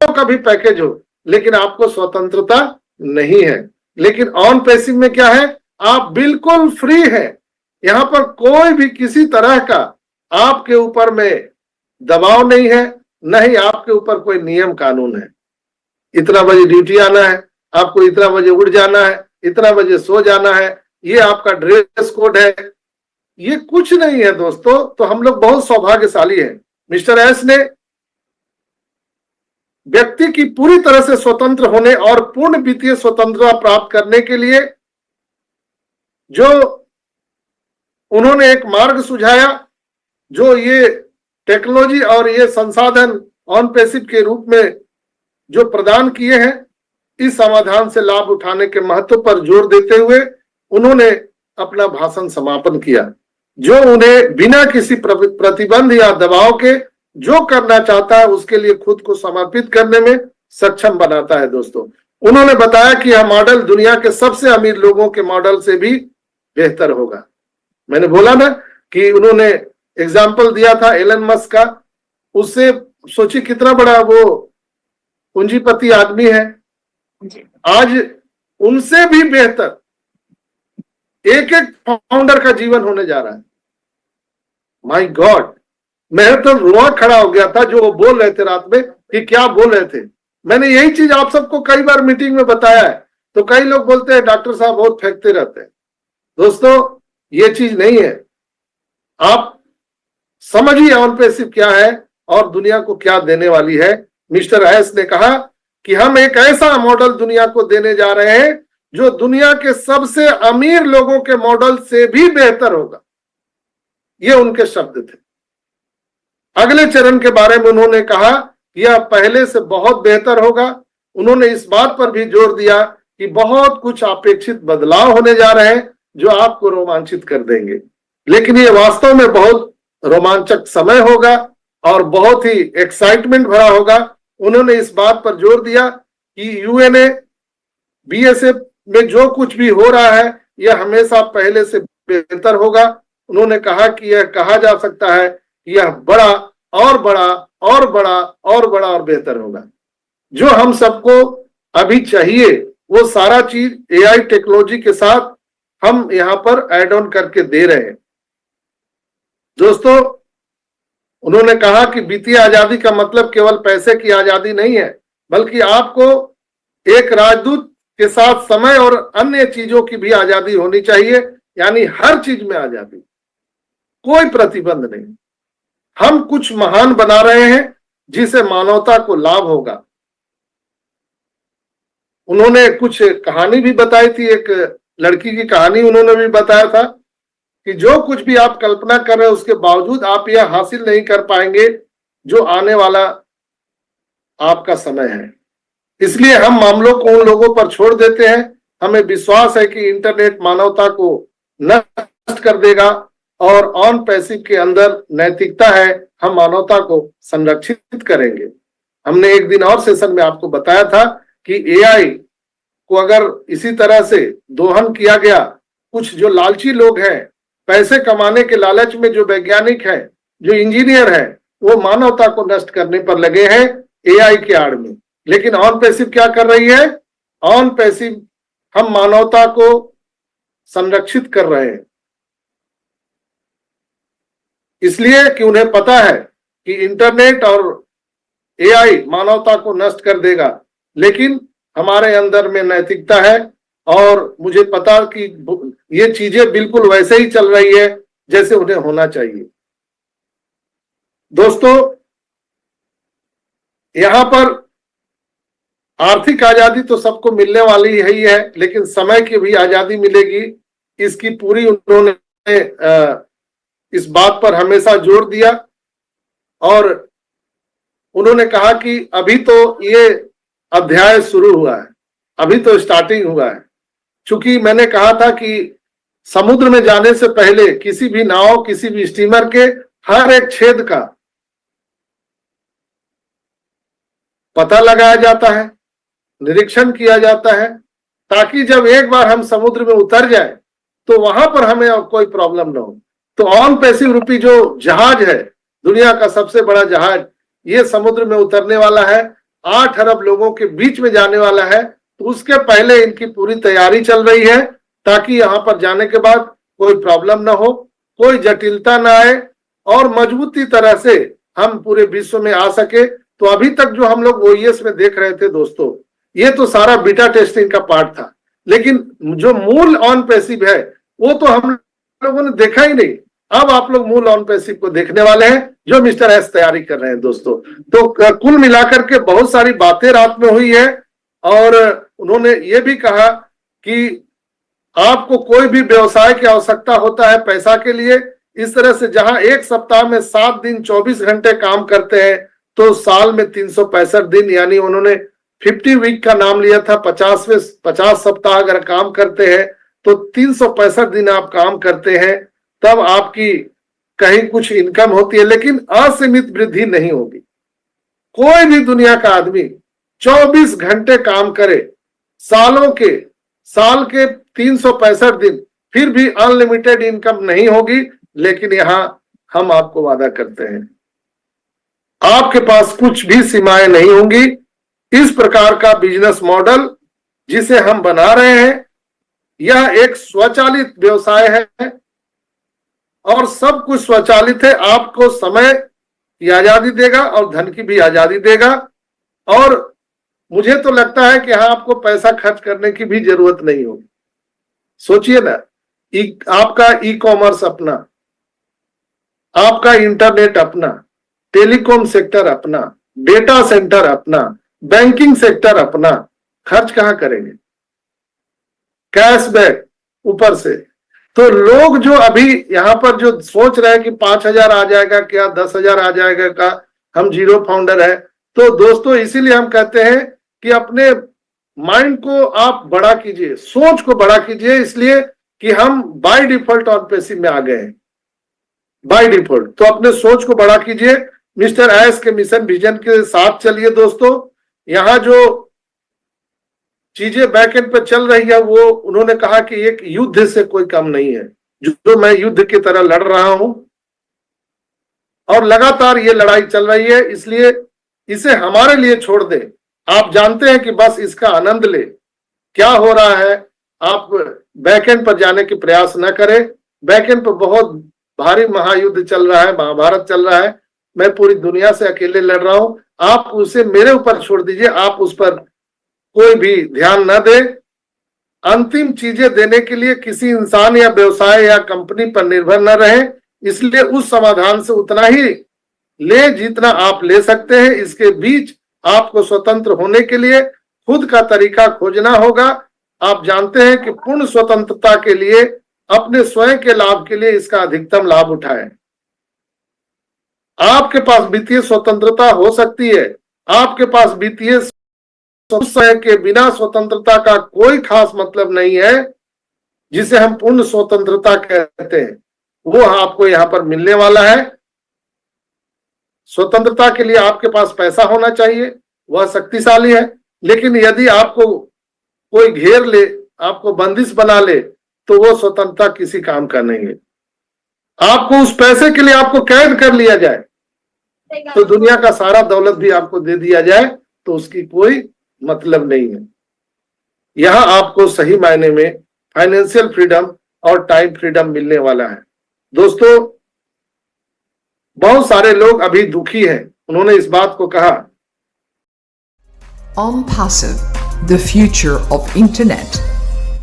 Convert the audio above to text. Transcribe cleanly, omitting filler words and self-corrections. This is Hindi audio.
का भी पैकेज हो, लेकिन आपको स्वतंत्रता नहीं है। लेकिन ऑन पैसिव में क्या है, आप बिल्कुल फ्री है। यहां पर कोई भी किसी तरह का आपके ऊपर में दबाव नहीं है, न ही आपके ऊपर कोई नियम कानून है। इतना बजे ड्यूटी आना है, आपको इतना बजे उठ जाना है, इतना बजे सो जाना है, ये आपका ड्रेस कोड है, ये कुछ नहीं है दोस्तों। तो हम लोग बहुत सौभाग्यशाली हैं। मिस्टर एस ने व्यक्ति की पूरी तरह से स्वतंत्र होने और पूर्ण वित्तीय स्वतंत्रता प्राप्त करने के लिए जो उन्होंने एक मार्ग सुझाया, जो ये टेक्नोलॉजी और ये संसाधन ऑन पैसिव के रूप में जो प्रदान किए हैं, इस समाधान से लाभ उठाने के महत्व पर जोर देते हुए उन्होंने अपना भाषण समापन किया, जो उन्हें बिना किसी प्रतिबंध या दबाव के जो करना चाहता है उसके लिए खुद को समर्पित करने में सक्षम बनाता है। दोस्तों, उन्होंने बताया कि यह मॉडल दुनिया के सबसे अमीर लोगों के मॉडल से भी बेहतर होगा। मैंने बोला ना कि उन्होंने एग्जाम्पल दिया था एलन मस्क का, उससे सोचिए कितना बड़ा वो पूंजीपति आदमी है, आज उनसे भी बेहतर एक एक फाउंडर का जीवन होने जा रहा है। माय गॉड, मैं तो रोआ खड़ा हो गया था जो वो बोल रहे थे रात में कि क्या बोल रहे थे। मैंने यही चीज आप सबको कई बार मीटिंग में बताया है, तो कई लोग बोलते हैं डॉक्टर साहब बहुत फेंकते रहते हैं। दोस्तों, ये चीज नहीं है। आप समझिए ऑन पैसिव क्या है और दुनिया को क्या देने वाली है। मिस्टर एस ने कहा कि हम एक ऐसा मॉडल दुनिया को देने जा रहे हैं जो दुनिया के सबसे अमीर लोगों के मॉडल से भी बेहतर होगा। ये उनके शब्द थे। अगले चरण के बारे में उन्होंने कहा कि यह पहले से बहुत बेहतर होगा। उन्होंने इस बात पर भी जोर दिया कि बहुत कुछ अपेक्षित बदलाव होने जा रहे हैं जो आपको रोमांचित कर देंगे, लेकिन ये वास्तव में बहुत रोमांचक समय होगा और बहुत ही एक्साइटमेंट भरा होगा। उन्होंने इस बात पर जोर दिया कि यूएनए बीएसएफ में जो कुछ भी हो रहा है यह हमेशा पहले से बेहतर होगा। उन्होंने कहा कि यह कहा जा सकता है कि यह बड़ा और बड़ा और बड़ा और बड़ा और बेहतर होगा। जो हम सबको अभी चाहिए वो सारा चीज एआई टेक्नोलॉजी के साथ हम यहां पर ऐड ऑन करके दे रहे हैं। दोस्तों, उन्होंने कहा कि वित्तीय आजादी का मतलब केवल पैसे की आजादी नहीं है, बल्कि आपको एक राजदूत के साथ समय और अन्य चीजों की भी आजादी होनी चाहिए, यानी हर चीज में आजादी, कोई प्रतिबंध नहीं। हम कुछ महान बना रहे हैं जिसे मानवता को लाभ होगा। उन्होंने कुछ कहानी भी बताई थी, एक लड़की की कहानी उन्होंने भी बताया था कि जो कुछ भी आप कल्पना कर रहे हैं उसके बावजूद आप यह हासिल नहीं कर पाएंगे जो आने वाला आपका समय है। इसलिए हम मामलों को उन लोगों पर छोड़ देते हैं। हमें विश्वास है कि इंटरनेट मानवता को नष्ट कर देगा और ऑन पैसिव के अंदर नैतिकता है, हम मानवता को संरक्षित करेंगे। हमने एक दिन और सेशन में आपको बताया था कि एआई को अगर इसी तरह से दोहन किया गया, कुछ जो लालची लोग हैं, पैसे कमाने के लालच में जो वैज्ञानिक हैं, जो इंजीनियर हैं, वो मानवता को नष्ट करने पर लगे हैं एआई के आड़ में। लेकिन ऑन पैसिव क्या कर रही है? ऑन पैसिव हम मानवता को संरक्षित कर रहे हैं, इसलिए कि उन्हें पता है कि इंटरनेट और एआई मानवता को नष्ट कर देगा, लेकिन हमारे अंदर में नैतिकता है और मुझे पता कि ये चीजें बिल्कुल वैसे ही चल रही है जैसे उन्हें होना चाहिए। दोस्तों, यहां पर आर्थिक आजादी तो सबको मिलने वाली ही है, लेकिन समय की भी आजादी मिलेगी, इसकी पूरी उन्होंने इस बात पर हमेशा जोर दिया। और उन्होंने कहा कि अभी तो ये अध्याय शुरू हुआ है, अभी तो स्टार्टिंग हुआ है। चूंकि मैंने कहा था कि समुद्र में जाने से पहले किसी भी नाव, किसी भी स्टीमर के हर एक छेद का पता लगाया जाता है, निरीक्षण किया जाता है, ताकि जब एक बार हम समुद्र में उतर जाए तो वहां पर हमें कोई प्रॉब्लम ना हो। तो ऑन पैसिव रूपी जो जहाज है, दुनिया का सबसे बड़ा जहाज, ये समुद्र में उतरने वाला है, 8 अरब लोगों के बीच में जाने वाला है। तो उसके पहले इनकी पूरी तैयारी चल रही है, ताकि यहां पर जाने के बाद कोई प्रॉब्लम ना हो, कोई जटिलता ना आए और मजबूती तरह से हम पूरे विश्व में आ सके। तो अभी तक जो हम लोग OES में देख रहे थे दोस्तों, ये तो सारा बीटा टेस्टिंग का पार्ट था, लेकिन जो मूल ऑन पैसिव है वो तो हम लोगों ने देखा ही नहीं। अब आप लोग मूल ऑन पैसिव को देखने वाले हैं, जो मिस्टर एस तैयारी कर रहे हैं दोस्तों। तो कुल मिलाकर के बहुत सारी बातें रात में हुई है, और उन्होंने ये भी कहा कि आपको कोई भी व्यवसाय की आवश्यकता होता है पैसा के लिए, इस तरह से जहां एक सप्ताह में 7 दिन 24 घंटे काम करते हैं, तो साल में 365 दिन, यानी उन्होंने 50 वीक का नाम लिया था। 50 सप्ताह अगर काम करते हैं तो 365 दिन आप काम करते हैं, तब आपकी कहीं कुछ इनकम होती है, लेकिन असीमित वृद्धि नहीं होगी। कोई भी दुनिया का आदमी 24 घंटे काम करे, साल के 365 दिन, फिर भी अनलिमिटेड इनकम नहीं होगी। लेकिन यहां हम आपको वादा करते हैं, आपके पास कुछ भी सीमाएं नहीं होंगी। इस प्रकार का बिजनेस मॉडल जिसे हम बना रहे हैं, यह एक स्वचालित व्यवसाय है और सब कुछ स्वचालित है। आपको समय की आजादी देगा और धन की भी आजादी देगा, और मुझे तो लगता है कि हाँ, आपको पैसा खर्च करने की भी जरूरत नहीं होगी। सोचिए ना, आपका ई-कॉमर्स अपना, आपका इंटरनेट अपना, टेलीकॉम सेक्टर अपना, डेटा सेंटर अपना, बैंकिंग सेक्टर अपना, खर्च कहां करेंगे? कैशबैक ऊपर से। तो लोग जो अभी यहां पर जो सोच रहे हैं कि 5,000 आ जाएगा क्या, 10,000 आ जाएगा का, हम जीरो फाउंडर है। तो दोस्तों, इसीलिए हम कहते हैं कि अपने माइंड को आप बड़ा कीजिए, सोच को बड़ा कीजिए, इसलिए कि हम बाय डिफॉल्ट ऑन पैसिव में आ गए हैं, बाय डिफॉल्ट। तो अपने सोच को बड़ा कीजिए, मिस्टर एस के मिशन विजन के साथ चलिए दोस्तों। यहां जो चीजें बैकएंड पे चल रही है, वो उन्होंने कहा कि एक युद्ध से कोई कम नहीं है, जो मैं युद्ध की तरह लड़ रहा हूं, और लगातार ये लड़ाई चल रही है। इसलिए इसे हमारे लिए छोड़ दें। आप जानते हैं कि बस इसका आनंद ले। क्या हो रहा है, आप बैकएंड पर जाने के प्रयास न करें। बैकएंड पर बहुत भारी महायुद्ध चल रहा है, महाभारत चल रहा है। मैं पूरी दुनिया से अकेले लड़ रहा हूं, आप उसे मेरे ऊपर छोड़ दीजिए, आप उस पर कोई भी ध्यान न दे। अंतिम चीजें देने के लिए किसी इंसान या व्यवसाय या कंपनी पर निर्भर न रहे। इसलिए उस समाधान से उतना ही ले जितना आप ले सकते हैं। इसके बीच आपको स्वतंत्र होने के लिए खुद का तरीका खोजना होगा। आप जानते हैं कि पूर्ण स्वतंत्रता के लिए, अपने स्वयं के लाभ के लिए इसका अधिकतम लाभ उठाएं। आपके पास वित्तीय स्वतंत्रता हो सकती है, आपके पास वित्तीय के बिना स्वतंत्रता का कोई खास मतलब नहीं है। जिसे हम पूर्ण स्वतंत्रता कहते हैं, वो आपको यहां पर मिलने वाला है। स्वतंत्रता के लिए आपके पास पैसा होना चाहिए, वह शक्तिशाली है। लेकिन यदि आपको कोई घेर ले, आपको बंदिश बना ले, तो वो स्वतंत्रता किसी काम का नहीं है। आपको उस पैसे के लिए आपको कैद कर लिया जाए, तो दुनिया का सारा दौलत भी आपको दे दिया जाए, तो उसकी कोई मतलब नहीं है। यहां आपको सही मायने में फाइनेंशियल फ्रीडम और टाइम फ्रीडम मिलने वाला है। दोस्तों, बहुत सारे लोग अभी दुखी हैं। उन्होंने इस बात को कहा, OnPassive, the future of internet.